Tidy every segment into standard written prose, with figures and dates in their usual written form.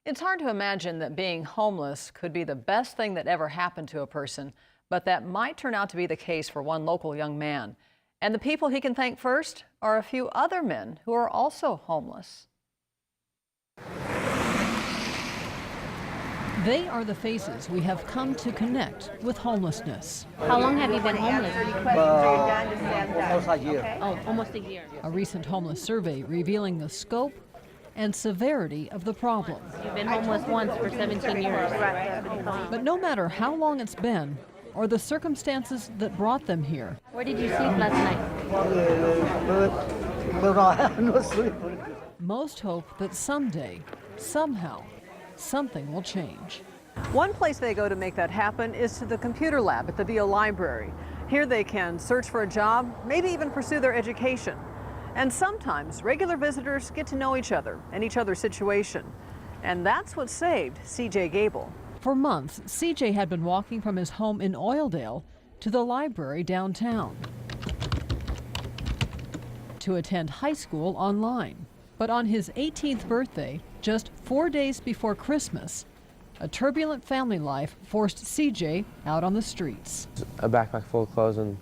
It's hard to imagine that being homeless could be the best thing that ever happened to a person, but that might turn out to be the case for one local young man. And the people he can thank first are a few other men who are also homeless. They are the faces we have come to connect with homelessness. How long have you been homeless? Almost a year. Oh, almost a year. A recent homeless survey revealing the scope and severity of the problem. You've been homeless once for 17 years. But no matter how long it's been, or the circumstances that brought them here, Where did you sleep last night? No sleep. most hope that someday, somehow, something will change. One place they go to make that happen is to the computer lab at the VIA library. Here they can search for a job, maybe even pursue their education. And sometimes regular visitors get to know each other and each other's situation. And that's what saved C.J. Gable. For months, C.J. had been walking from his home in Oildale to the library downtown to attend high school online. But on his 18th birthday, just 4 days before Christmas, a turbulent family life forced C.J. out on the streets. A backpack full of clothes and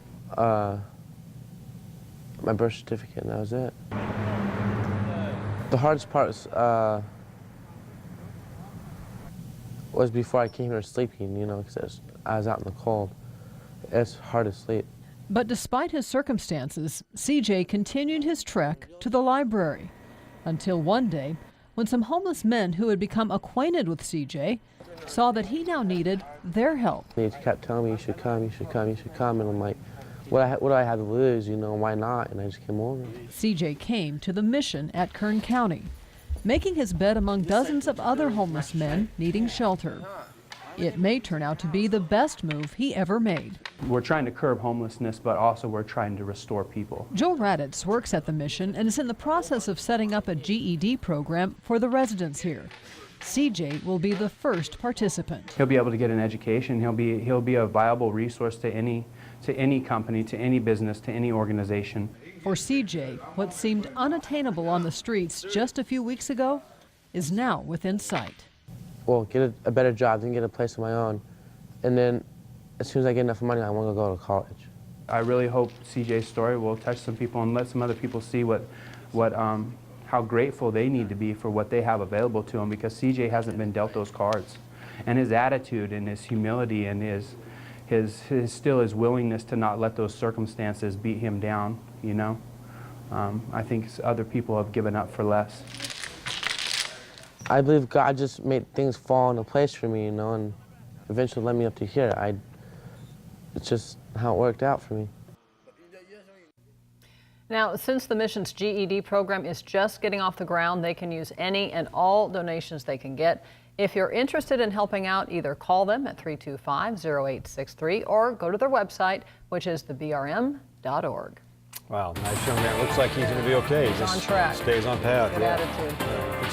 my birth certificate, and that was it. The hardest part was before I came here sleeping, you know, because I was out in the cold. It's hard to sleep. But despite his circumstances, C.J. continued his trek to the library until one day when some homeless men who had become acquainted with C.J. saw that he now needed their help. They kept telling me, you should come, you should come, you should come, and I'm like, what do I have to lose, you know, why not? And I just came over. C.J. came to the mission at Kern County, making his bed among dozens of other homeless men needing shelter. It may turn out to be the best move he ever made. We're trying to curb homelessness, but also we're trying to restore people. Joe Raditz works at the mission and is in the process of setting up a GED program for the residents here. C.J. will be the first participant. He'll be able to get an education. He'll be a viable resource to any company, to any business, to any organization. For C.J., what seemed unattainable on the streets just a few weeks ago is now within sight. Well, get a better job, then get a place of my own. And then as soon as I get enough money, I want to go to college. I really hope CJ's story will touch some people and let some other people see how grateful they need to be for what they have available to them, because CJ hasn't been dealt those cards. And his attitude and his humility and his willingness to not let those circumstances beat him down, you know. I think other people have given up for less. I believe God just made things fall into place for me, you know, and eventually led me up to here. It's just how it worked out for me. Now, since the mission's GED program is just getting off the ground, they can use any and all donations they can get. If you're interested in helping out, either call them at 325-0863 or go to their website, which is thebrm.org. Wow, nice young man. Looks like he's going to be okay. He's on track. Stays on path. Good Yeah. attitude.